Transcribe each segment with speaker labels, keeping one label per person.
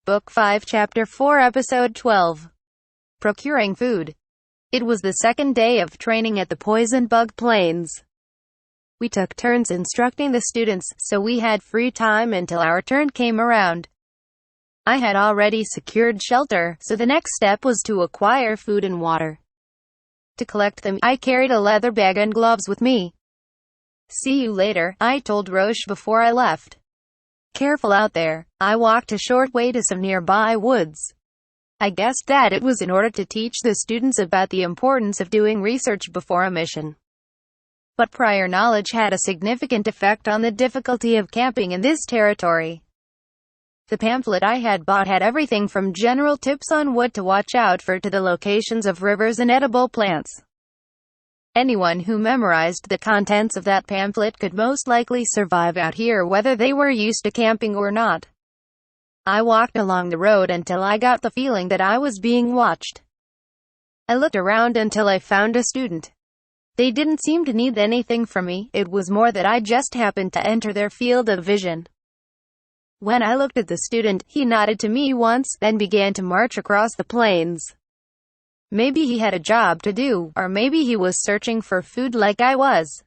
Speaker 1: Book 5 Chapter 4 Episode 12. Procuring Food. It was the second day of training at the Poison Bug Plains. We took turns instructing the students, so we had free time until our turn came around. I had already secured shelter, so the next step was to acquire food and water. To collect them, I carried a leather bag and gloves with me. "See you later," I told Roche before I left. "Careful out there." I walked a short way to some nearby woods. I guessed that it was in order to teach the students about the importance of doing research before a mission. But prior knowledge had a significant effect on the difficulty of camping in this territory. The pamphlet I had bought had everything from general tips on what to watch out for to the locations of rivers and edible plants. Anyone who memorized the contents of that pamphlet could most likely survive out here whether they were used to camping or not. I walked along the road until I got the feeling that I was being watched. I looked around until I found a student. They didn't seem to need anything from me, it was more that I just happened to enter their field of vision. When I looked at the student, he nodded to me once, then began to march across the plains. Maybe he had a job to do, or maybe he was searching for food like I was.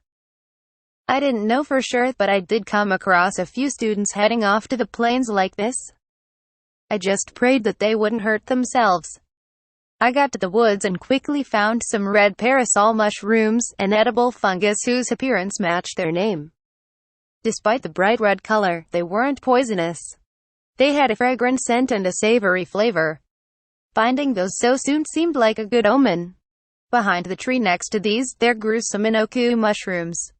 Speaker 1: I didn't know for sure, but I did come across a few students heading off to the plains like this. I just prayed that they wouldn't hurt themselves. I got to the woods and quickly found some red parasol mushrooms, an edible fungus whose appearance matched their name. Despite the bright red color, they weren't poisonous. They had a fragrant scent and a savory flavor. Finding those so soon seemed like a good omen. Behind the tree next to these, there grew some inoku mushrooms.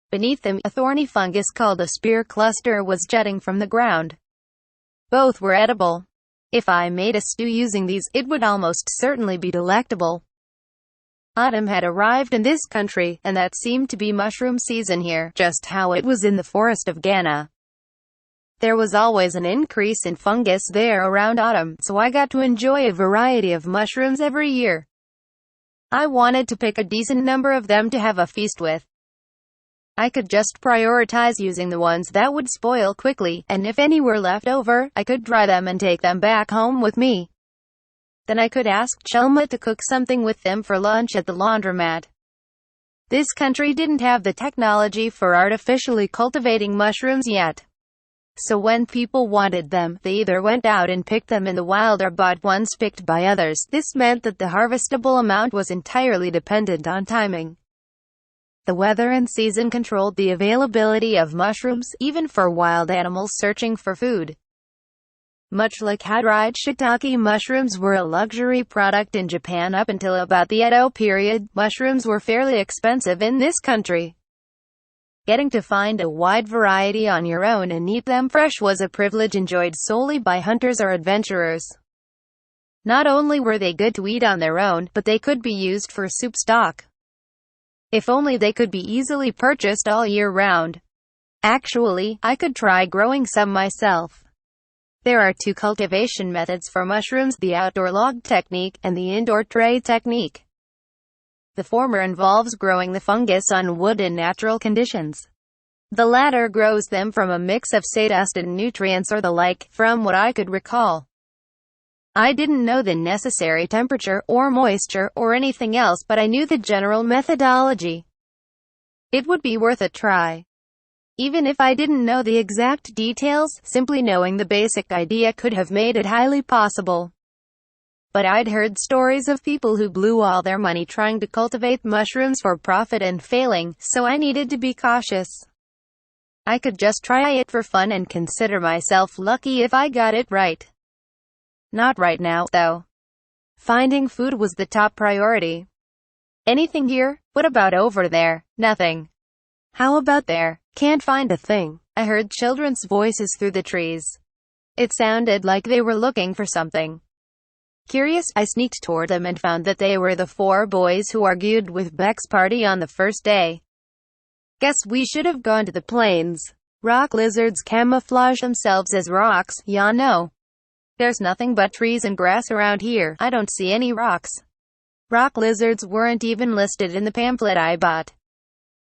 Speaker 1: Beneath them, a thorny fungus called a spear cluster was jutting from the ground. Both were edible. If I made a stew using these, it would almost certainly be delectable. Autumn had arrived in this country, and that seemed to be mushroom season here, just how it was in the forest of Ghana. There was always an increase in fungus there around autumn, so I got to enjoy a variety of mushrooms every year. I wanted to pick a decent number of them to have a feast with. I could just prioritize using the ones that would spoil quickly, and if any were left over, I could dry them and take them back home with me. Then I could ask Chelma to cook something with them for lunch at the laundromat. This country didn't have the technology for artificially cultivating mushrooms yet. So when people wanted them, they either went out and picked them in the wild or bought ones picked by others. This meant that the harvestable amount was entirely dependent on timing. The weather and season controlled the availability of mushrooms, even for wild animals searching for food. Much like how dried shiitake mushrooms were a luxury product in Japan up until about the Edo period, mushrooms were fairly expensive in this country. Getting to find a wide variety on your own and eat them fresh was a privilege enjoyed solely by hunters or adventurers. Not only were they good to eat on their own, but they could be used for soup stock. If only they could be easily purchased all year round. Actually, I could try growing some myself. There are two cultivation methods for mushrooms, the outdoor log technique, and the indoor tray technique. The former involves growing the fungus on wood in natural conditions. The latter grows them from a mix of sawdust and nutrients or the like, from what I could recall. I didn't know the necessary temperature, or moisture, or anything else, but I knew the general methodology. It would be worth a try. Even if I didn't know the exact details, simply knowing the basic idea could have made it highly possible. But I'd heard stories of people who blew all their money trying to cultivate mushrooms for profit and failing, so I needed to be cautious. I could just try it for fun and consider myself lucky if I got it right. Not right now, though. Finding food was the top priority. Anything here? What about over there? Nothing. How about there? Can't find a thing. I heard children's voices through the trees. It sounded like they were looking for something. Curious, I sneaked toward them and found that they were the four boys who argued with Beck's party on the first day. Guess we should have gone to the plains. Rock lizards camouflage themselves as rocks, ya know. There's nothing but trees and grass around here. I don't see any rocks. Rock lizards weren't even listed in the pamphlet I bought.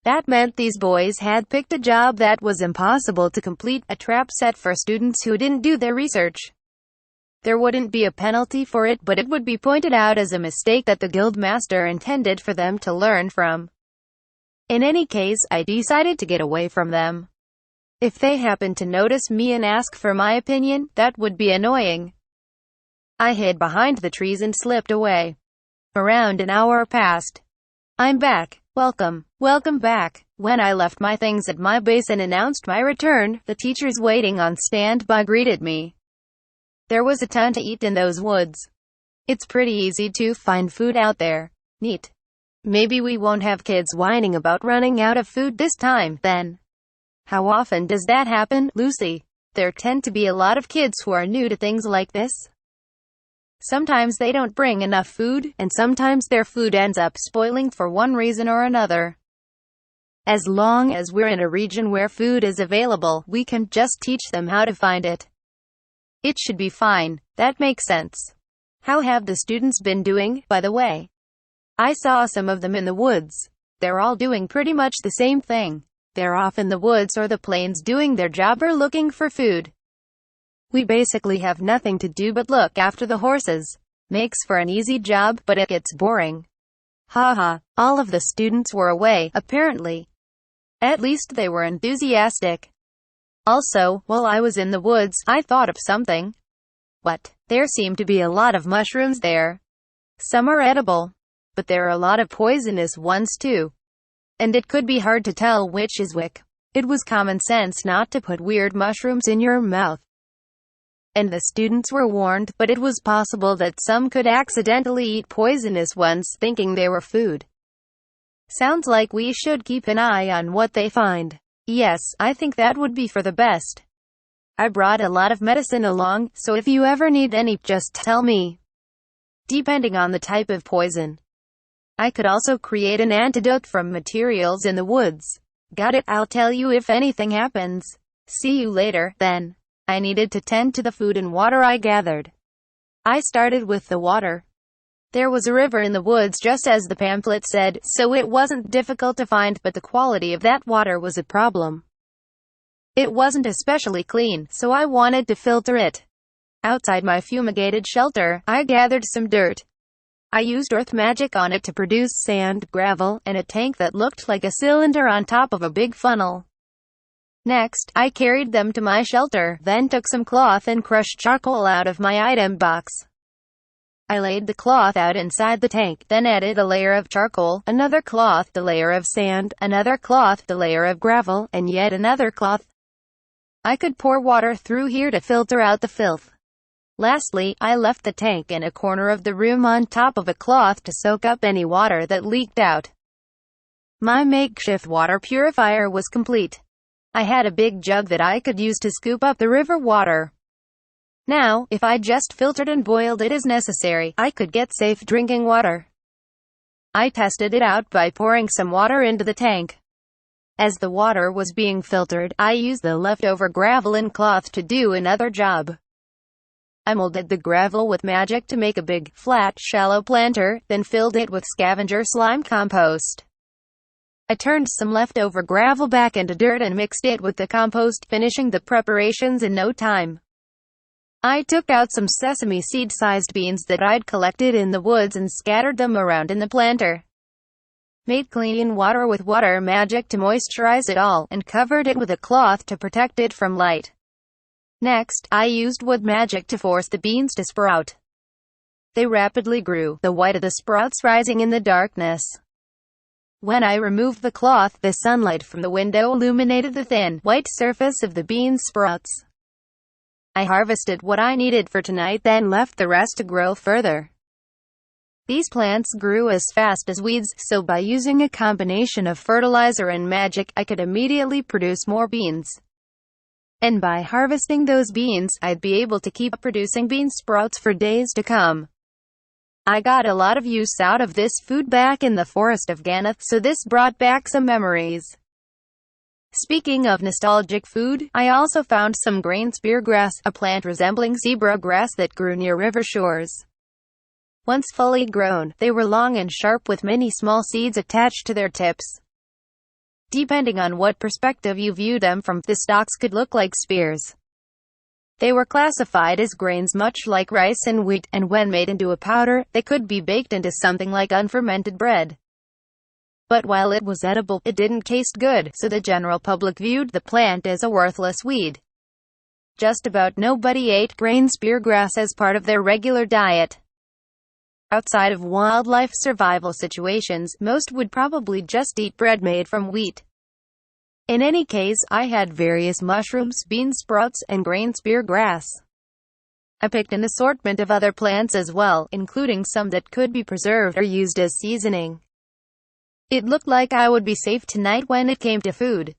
Speaker 1: That meant these boys had picked a job that was impossible to complete, a trap set for students who didn't do their research. There wouldn't be a penalty for it, but it would be pointed out as a mistake that the guildmaster intended for them to learn from. In any case, I decided to get away from them. If they happened to notice me and ask for my opinion, that would be annoying. I hid behind the trees and slipped away. Around an hour passed. I'm back. Welcome back. When I left my things at my base and announced my return, the teachers waiting on standby greeted me. There was a ton to eat in those woods. It's pretty easy to find food out there. Neat. Maybe we won't have kids whining about running out of food this time, then. How often does that happen, Lucy? There tend to be a lot of kids who are new to things like this. Sometimes they don't bring enough food, and sometimes their food ends up spoiling for one reason or another. As long as we're in a region where food is available, we can just teach them how to find it. It should be fine. That makes sense. How have the students been doing, by the way? I saw some of them in the woods. They're all doing pretty much the same thing. They're off in the woods or the plains doing their job or looking for food. We basically have nothing to do but look after the horses. Makes for an easy job, but it gets boring. Haha, all of the students were away, apparently. At least they were enthusiastic. Also, while I was in the woods, I thought of something. What? There seem to be a lot of mushrooms there. Some are edible, but there are a lot of poisonous ones too. And it could be hard to tell which is which. It was common sense not to put weird mushrooms in your mouth. And the students were warned, but it was possible that some could accidentally eat poisonous ones thinking they were food. Sounds like we should keep an eye on what they find. Yes, I think that would be for the best. I brought a lot of medicine along, so if you ever need any, just tell me. Depending on the type of poison. I could also create an antidote from materials in the woods. Got it? I'll tell you if anything happens. See you later, then. I needed to tend to the food and water I gathered. I started with the water. There was a river in the woods just as the pamphlet said, so it wasn't difficult to find, but the quality of that water was a problem. It wasn't especially clean, so I wanted to filter it. Outside my fumigated shelter, I gathered some dirt. I used earth magic on it to produce sand, gravel, and a tank that looked like a cylinder on top of a big funnel. Next, I carried them to my shelter, then took some cloth and crushed charcoal out of my item box. I laid the cloth out inside the tank, then added a layer of charcoal, another cloth, a layer of sand, another cloth, a layer of gravel, and yet another cloth. I could pour water through here to filter out the filth. Lastly, I left the tank in a corner of the room on top of a cloth to soak up any water that leaked out. My makeshift water purifier was complete. I had a big jug that I could use to scoop up the river water. Now, if I just filtered and boiled it as necessary, I could get safe drinking water. I tested it out by pouring some water into the tank. As the water was being filtered, I used the leftover gravel and cloth to do another job. I molded the gravel with magic to make a big, flat, shallow planter, then filled it with scavenger slime compost. I turned some leftover gravel back into dirt and mixed it with the compost, finishing the preparations in no time. I took out some sesame seed-sized beans that I'd collected in the woods and scattered them around in the planter. Made clean water with water magic to moisturize it all, and covered it with a cloth to protect it from light. Next, I used wood magic to force the beans to sprout. They rapidly grew, the white of the sprouts rising in the darkness. When I removed the cloth, the sunlight from the window illuminated the thin, white surface of the bean sprouts. I harvested what I needed for tonight, then left the rest to grow further. These plants grew as fast as weeds, so by using a combination of fertilizer and magic, I could immediately produce more beans. And by harvesting those beans, I'd be able to keep producing bean sprouts for days to come. I got a lot of use out of this food back in the forest of Ganath, so this brought back some memories. Speaking of nostalgic food, I also found some grain speargrass, a plant resembling zebra grass that grew near river shores. Once fully grown, they were long and sharp with many small seeds attached to their tips. Depending on what perspective you view them from, the stalks could look like spears. They were classified as grains much like rice and wheat, and when made into a powder, they could be baked into something like unfermented bread. But while it was edible, it didn't taste good, so the general public viewed the plant as a worthless weed. Just about nobody ate grain speargrass as part of their regular diet. Outside of wildlife survival situations, most would probably just eat bread made from wheat. In any case, I had various mushrooms, bean sprouts, and grain speargrass. I picked an assortment of other plants as well, including some that could be preserved or used as seasoning. It looked like I would be safe tonight when it came to food.